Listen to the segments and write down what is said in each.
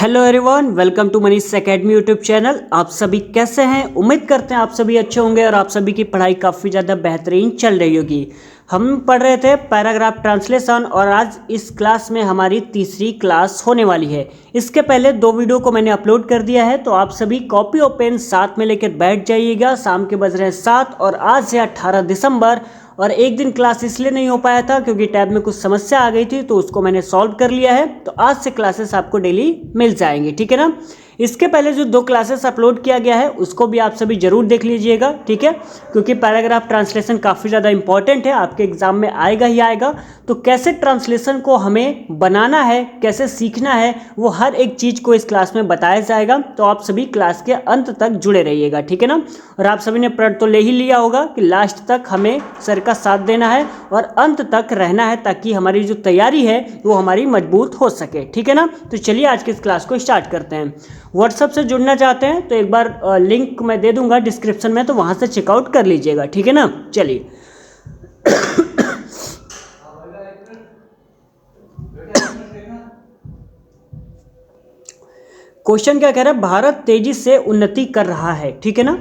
Hello everyone, welcome to Manish academy YouTube channel. आप सभी कैसे हैं? उम्मीद करते हैं आप सभी अच्छे होंगे और आप सभी की पढ़ाई काफ़ी ज़्यादा बेहतरीन चल रही होगी। हम पढ़ रहे थे पैराग्राफ ट्रांसलेशन और आज इस क्लास में हमारी तीसरी क्लास होने वाली है। इसके पहले दो वीडियो को मैंने अपलोड कर दिया है, तो आप सभी कॉपी और पेन साथ में लेकर बैठ जाइएगा। शाम के बज रहे हैं 7 और आज है 18 दिसंबर। और एक दिन क्लास इसलिए नहीं हो पाया था क्योंकि टैब में कुछ समस्या आ गई थी, तो उसको मैंने सॉल्व कर लिया है। तो आज से क्लासेस आपको डेली मिल जाएंगे, ठीक है ना। इसके पहले जो दो क्लासेस अपलोड किया गया है उसको भी आप सभी जरूर देख लीजिएगा, ठीक है, क्योंकि पैराग्राफ ट्रांसलेशन काफ़ी ज़्यादा इंपॉर्टेंट है, आपके एग्जाम में आएगा ही आएगा। तो कैसे ट्रांसलेशन को हमें बनाना है, कैसे सीखना है, वो हर एक चीज़ को इस क्लास में बताया जाएगा। तो आप सभी क्लास के अंत तक जुड़े रहिएगा, ठीक है ना। और आप सभी ने पढ़ तो ले ही लिया होगा कि लास्ट तक हमें सर का साथ देना है और अंत तक रहना है, ताकि हमारी जो तैयारी है वो हमारी मजबूत हो सके, ठीक है ना। तो चलिए आज की इस क्लास को स्टार्ट करते हैं। व्हाट्सएप से जुड़ना चाहते हैं तो एक बार लिंक मैं दे दूंगा डिस्क्रिप्शन में, तो वहां से चेकआउट कर लीजिएगा, ठीक है ना। चलिए क्वेश्चन क्या कह रहा है? भारत तेजी से उन्नति कर रहा है, ठीक है ना।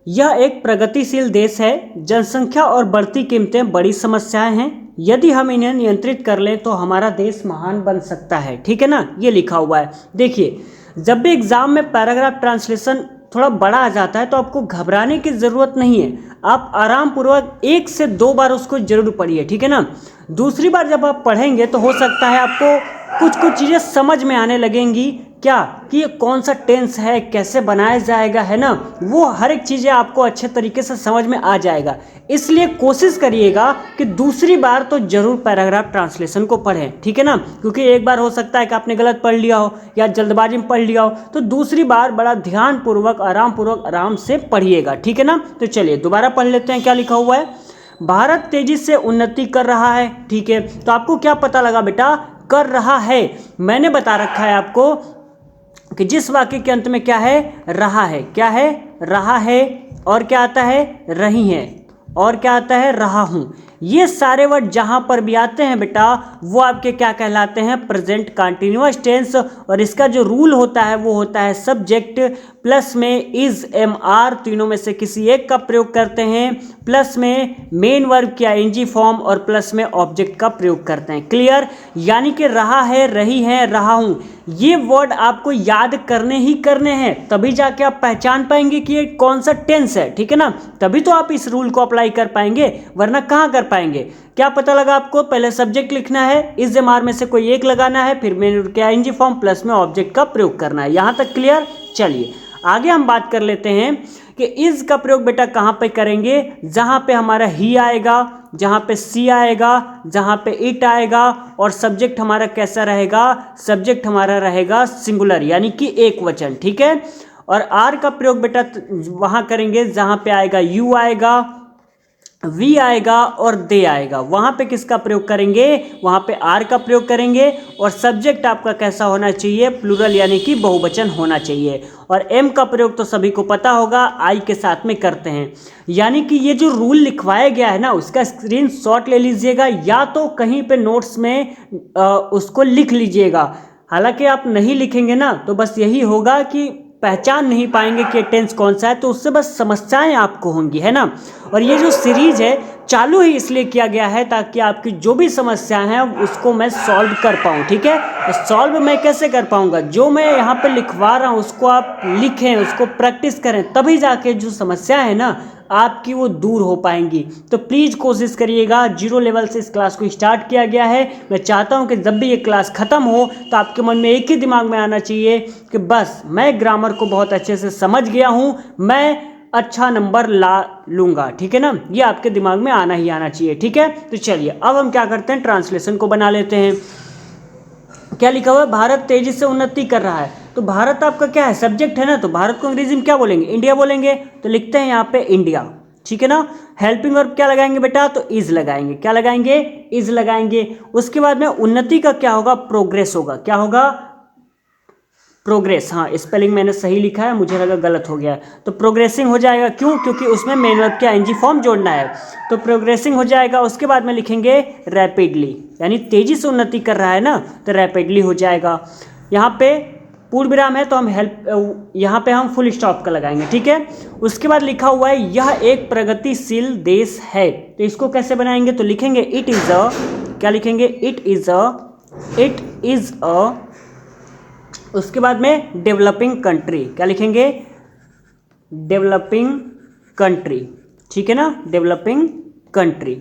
यह एक प्रगतिशील देश है। जनसंख्या और बढ़ती कीमतें बड़ी समस्याएं हैं। यदि हम इन्हें नियंत्रित कर लें तो हमारा देश महान बन सकता है, ठीक है ना। ये लिखा हुआ है। देखिए, जब भी एग्जाम में पैराग्राफ ट्रांसलेशन थोड़ा बड़ा आ जाता है तो आपको घबराने की ज़रूरत नहीं है। आप आराम पूर्वक 1 से 2 बार उसको जरूर पढ़िए, ठीक है ना। दूसरी बार जब आप पढ़ेंगे तो हो सकता है आपको कुछ कुछ चीज़ें समझ में आने लगेंगी, क्या कि ये कौन सा टेंस है, कैसे बनाया जाएगा, है ना। वो हर एक चीज़ें आपको अच्छे तरीके से समझ में आ जाएगा। इसलिए कोशिश करिएगा कि दूसरी बार तो जरूर पैराग्राफ ट्रांसलेशन को पढ़ें, ठीक है ना। क्योंकि एक बार हो सकता है कि आपने गलत पढ़ लिया हो या जल्दबाजी में पढ़ लिया हो, तो दूसरी बार बड़ा ध्यानपूर्वक आराम से पढ़िएगा, ठीक है ना। तो चलिए दोबारा पढ़ लेते हैं क्या लिखा हुआ है। भारत तेजी से उन्नति कर रहा है, ठीक है। तो आपको क्या पता लगा बेटा? कर रहा है। मैंने बता रखा है आपको कि जिस वाक्य के अंत में क्या है? रहा है। क्या है? रहा है। और क्या आता है? रही है। और क्या आता है? रहा हूं। ये सारे वर्ड जहां पर भी आते हैं बेटा, वो आपके क्या कहलाते हैं? Present continuous tense. और इसका जो रूल होता है वो होता है सब्जेक्ट प्लस में इज, एम, आर, तीनों में से किसी एक का प्रयोग करते हैं, प्लस में मेन वर्ब की आईएनजी फॉर्म और प्लस में ऑब्जेक्ट का प्रयोग करते हैं। क्लियर? यानी कि रहा है, रही है, रहा हूं, ये वर्ड आपको याद करने ही करने हैं, तभी जाके आप पहचान पाएंगे कि ये कौन सा टेंस है, ठीक है ना। तभी तो आप इस रूल को अप्लाई कर पाएंगे, वरना कहाँ कर पाएंगे। क्या पता लगा आपको? पहले सब्जेक्ट लिखना है, इस एमआर में से कोई एक लगाना है, फिर मेन वर्ब के आईएनजी फॉर्म प्लस में ऑब्जेक्ट का प्रयोग करना है। यहां तक क्लियर? चलिए आगे हम बात कर लेते हैं कि इज का प्रयोग बेटा कहां पे करेंगे? जहां पे हमारा ही आएगा, जहां पे सी आएगा, जहां पे इट आएगा, और सब्जेक्ट हमारा कैसा रहेगा? सब्जेक्ट हमारा रहेगा सिंगुलर, यानी कि एक वचन, ठीक है। और आर का प्रयोग बेटा वहां करेंगे जहां पे आएगा यू आएगा, वी आएगा और दे आएगा। वहां पे किसका प्रयोग करेंगे? वहां पे आर का प्रयोग करेंगे। और सब्जेक्ट आपका कैसा होना चाहिए? प्लूरल, यानी कि बहुवचन होना चाहिए। और एम का प्रयोग तो सभी को पता होगा, आई के साथ में करते हैं। यानी कि ये जो रूल लिखवाया गया है ना, उसका स्क्रीनशॉट ले लीजिएगा, या तो कहीं पे नोट्स में उसको लिख लीजिएगा। हालांकि आप नहीं लिखेंगे ना तो बस यही होगा कि पहचान नहीं पाएंगे कि टेंस कौन सा है, तो उससे बस समस्याएं आपको होंगी, है ना। और ये जो सीरीज है चालू ही इसलिए किया गया है ताकि आपकी जो भी समस्याएं हैं उसको मैं सॉल्व कर पाऊँ, ठीक है। सॉल्व मैं कैसे कर पाऊंगा? जो मैं यहाँ पे लिखवा रहा हूँ उसको आप लिखें, उसको प्रैक्टिस करें, तभी जाके जो समस्या है ना आपकी वो दूर हो पाएंगी। तो प्लीज़ कोशिश करिएगा। 0 लेवल से इस क्लास को स्टार्ट किया गया है। मैं चाहता हूं कि जब भी ये क्लास ख़त्म हो तो आपके मन में एक ही दिमाग में आना चाहिए कि बस मैं ग्रामर को बहुत अच्छे से समझ गया हूं, मैं अच्छा नंबर ला लूँगा, ठीक है ना। ये आपके दिमाग में आना ही आना चाहिए, ठीक है। तो चलिए अब हम क्या करते हैं, ट्रांसलेशन को बना लेते हैं। क्या लिखा हुआ है? भारत तेजी से उन्नति कर रहा है। तो भारत आपका क्या है? सब्जेक्ट है ना, तो भारत को अंग्रेजी में क्या बोलेंगे? इंडिया बोलेंगे। तो लिखते हैं यहाँ पे इंडिया, ठीक है ना। हेल्पिंग वर्ब क्या लगाएंगे बेटा? तो इज लगाएंगे। क्या लगाएंगे? इज लगाएंगे। उसके बाद में उन्नति का क्या होगा? प्रोग्रेस होगा। क्या होगा? प्रोग्रेस। हाँ, स्पेलिंग मैंने सही लिखा है, मुझे लगा गलत हो गया। तो प्रोग्रेसिंग हो जाएगा। क्यों? क्योंकि उसमें मेन वर्ब के आईएनजी फॉर्म जोड़ना है, तो प्रोग्रेसिंग हो जाएगा। उसके बाद में लिखेंगे रैपिडली, यानी तेजी से उन्नति कर रहा है ना, तो रैपिडली हो जाएगा। यहाँ पे पूर्ण विराम है तो हम हेल्प यहाँ पे हम फुल स्टॉप का लगाएंगे, ठीक है। उसके बाद लिखा हुआ है यह एक प्रगतिशील देश है, तो इसको कैसे बनाएंगे, तो लिखेंगे इट इज़ अ, क्या लिखेंगे, इट इज़ अ, उसके बाद में डेवलपिंग कंट्री, क्या लिखेंगे, डेवलपिंग कंट्री, ठीक है ना, डेवलपिंग कंट्री।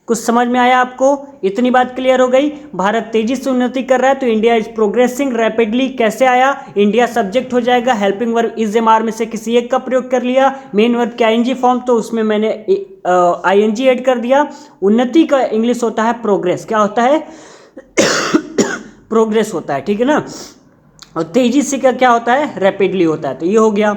कुछ समझ में आया आपको, इतनी बात क्लियर हो गई। भारत तेजी से उन्नति कर रहा है तो इंडिया इज प्रोग्रेसिंग रैपिडली कैसे आया, इंडिया सब्जेक्ट हो जाएगा, helping verb is am are में से किसी एक का प्रयोग कर लिया, मेन वर्ब के आईएनजी फॉर्म तो उसमें मैंने आईएनजी ऐड कर दिया। उन्नति का इंग्लिश होता है प्रोग्रेस, क्या होता है प्रोग्रेस होता है, ठीक है ना, और तेजी से का क्या होता है, रैपिडली होता है। तो ये हो गया,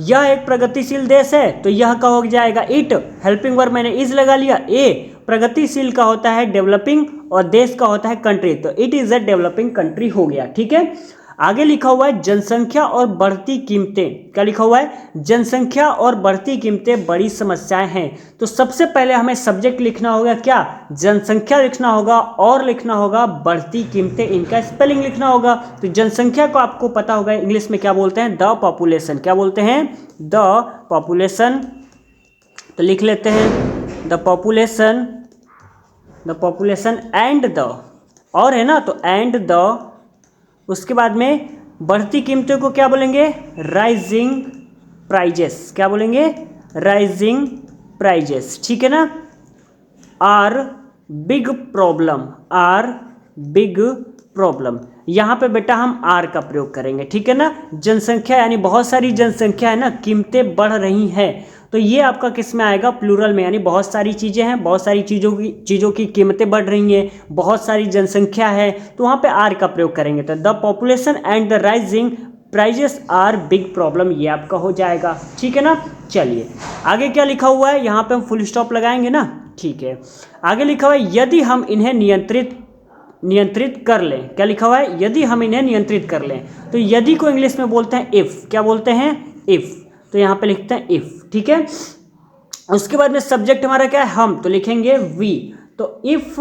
यह एक प्रगतिशील देश है तो यह का हो जाएगा इट, हेल्पिंग वर्ब मैंने इज लगा लिया। ए प्रगतिशील का होता है डेवलपिंग और देश का होता है कंट्री, तो it is a developing country हो गया, ठीक है। आगे लिखा हुआ है जनसंख्या और बढ़ती कीमतें, क्या लिखा हुआ है, जनसंख्या और बढ़ती कीमतें बड़ी समस्याएं हैं। तो सबसे पहले हमें सब्जेक्ट लिखना होगा, क्या, जनसंख्या लिखना होगा और लिखना होगा बढ़ती कीमतें, इनका स्पेलिंग लिखना होगा। तो जनसंख्या को आपको पता होगा इंग्लिश में क्या बोलते हैं, द पॉपुलेशन, क्या बोलते हैं, द पॉपुलेशन। तो लिख लेते हैं द पॉपुलेशन एंड द, और है ना, तो एंड द, उसके बाद में बढ़ती कीमतों को क्या बोलेंगे, राइजिंग प्राइजेस, क्या बोलेंगे, राइजिंग प्राइजेस, ठीक है ना। आर बिग प्रॉब्लम, यहाँ पे बेटा हम आर का प्रयोग करेंगे, ठीक है ना। जनसंख्या यानी बहुत सारी जनसंख्या है ना, कीमतें बढ़ रही हैं, तो ये आपका किस में आएगा, प्लूरल में, यानी बहुत सारी चीज़ें हैं, बहुत सारी चीज़ों की कीमतें बढ़ रही हैं, बहुत सारी जनसंख्या है, तो वहाँ पे आर का प्रयोग करेंगे। तो the population and the rising prices are big problem, ये आपका हो जाएगा, ठीक है ना। चलिए आगे क्या लिखा हुआ है, यहाँ पे हम फुल स्टॉप लगाएंगे ना, ठीक है। आगे लिखा हुआ है यदि हम इन्हें नियंत्रित कर लें, क्या लिखा हुआ है, यदि हम इन्हें नियंत्रित कर लें, तो यदि को इंग्लिश में बोलते हैं इफ़, क्या बोलते हैं, इफ़, तो यहाँ पे लिखते हैं इफ़, ठीक है। उसके बाद में सब्जेक्ट हमारा क्या है, हम, तो लिखेंगे वी, तो इफ़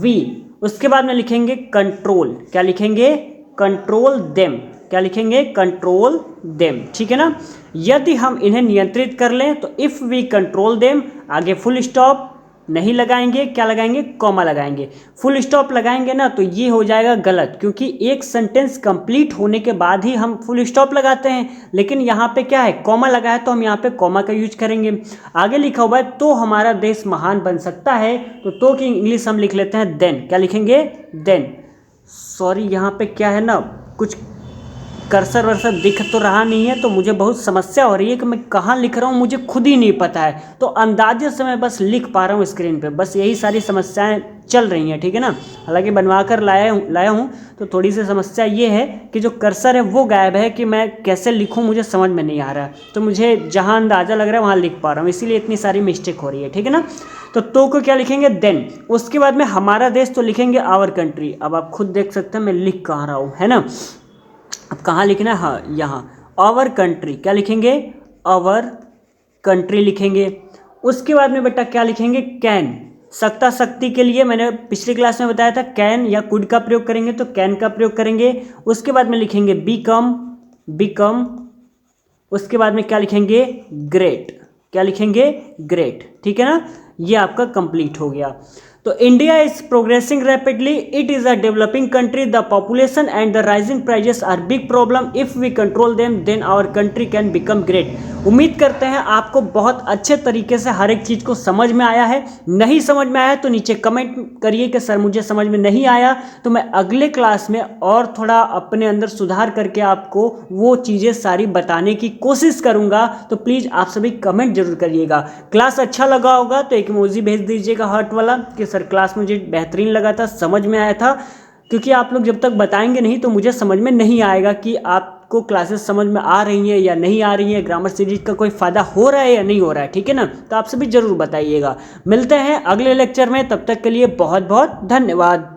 वी, उसके बाद में लिखेंगे कंट्रोल, क्या लिखेंगे, कंट्रोल देम, क्या लिखेंगे, कंट्रोल देम, ठीक है ना। यदि हम इन्हें नियंत्रित कर लें तो इफ़ वी कंट्रोल देम, आगे फुल स्टॉप नहीं लगाएंगे, क्या लगाएंगे, कॉमा लगाएंगे। फुल स्टॉप लगाएंगे ना तो ये हो जाएगा गलत, क्योंकि एक सेंटेंस कंप्लीट होने के बाद ही हम फुल स्टॉप लगाते हैं, लेकिन यहाँ पे क्या है, कॉमा लगा है तो हम यहाँ पे कॉमा का यूज करेंगे। आगे लिखा हुआ है तो हमारा देश महान बन सकता है, तो की इंग्लिश हम लिख लेते हैं देन, क्या लिखेंगे, देन। सॉरी यहाँ पे क्या है ना, कुछ कर्सर वर्सर दिख तो रहा नहीं है, तो मुझे बहुत समस्या हो रही है कि मैं कहाँ लिख रहा हूँ, मुझे खुद ही नहीं पता है, तो अंदाजे से मैं बस लिख पा रहा हूँ स्क्रीन पे, बस यही सारी समस्याएं चल रही हैं, ठीक है ना। हालांकि बनवा कर लाया हूँ तो थोड़ी सी समस्या ये है कि जो कर्सर है वो गायब है, कि मैं कैसे लिखूँ मुझे समझ में नहीं आ रहा है, तो मुझे जहाँ अंदाज़ा लग रहा है वहाँ लिख पा रहा हूँ, इसीलिए इतनी सारी मिस्टेक हो रही है, ठीक है ना। तो को क्या लिखेंगे, देन। उसके बाद में हमारा देश तो लिखेंगे आवर कंट्री। अब आप खुद देख सकते हैं मैं लिख कहाँ रहा हूँ, है ना। अब कहाँ लिखना है, हाँ यहाँ, आवर कंट्री, क्या लिखेंगे, आवर कंट्री लिखेंगे। उसके बाद में बेटा क्या लिखेंगे, कैन, सत्ता शक्ति के लिए मैंने पिछली क्लास में बताया था, कैन या कुड का प्रयोग करेंगे तो कैन का प्रयोग करेंगे। उसके बाद में लिखेंगे बिकम, उसके बाद में क्या लिखेंगे, ग्रेट, क्या लिखेंगे, ग्रेट, ठीक है ना। ये आपका कंप्लीट हो गया। तो India is progressing rapidly, it is a developing country, the population and the rising prices are big problem, if we control them then our country can become great. उम्मीद करते हैं आपको बहुत अच्छे तरीके से हर एक चीज़ को समझ में आया है। नहीं समझ में आया तो नीचे कमेंट करिए कि सर मुझे समझ में नहीं आया, तो मैं अगले क्लास में और थोड़ा अपने अंदर सुधार करके आपको वो चीज़ें सारी बताने की कोशिश करूँगा। तो प्लीज़ आप सभी कमेंट जरूर करिएगा। क्लास अच्छा लगा होगा तो एक इमोजी भेज दीजिएगा हार्ट वाला कि सर क्लास मुझे बेहतरीन लगा था, समझ में आया था, क्योंकि आप लोग जब तक बताएंगे नहीं तो मुझे समझ में नहीं आएगा कि आपको क्लासेस समझ में आ रही हैं या नहीं आ रही हैं, ग्रामर सीरीज का कोई फ़ायदा हो रहा है या नहीं हो रहा है, ठीक है ना। तो आप सभी ज़रूर बताइएगा। मिलते हैं अगले लेक्चर में, तब तक के लिए बहुत बहुत धन्यवाद।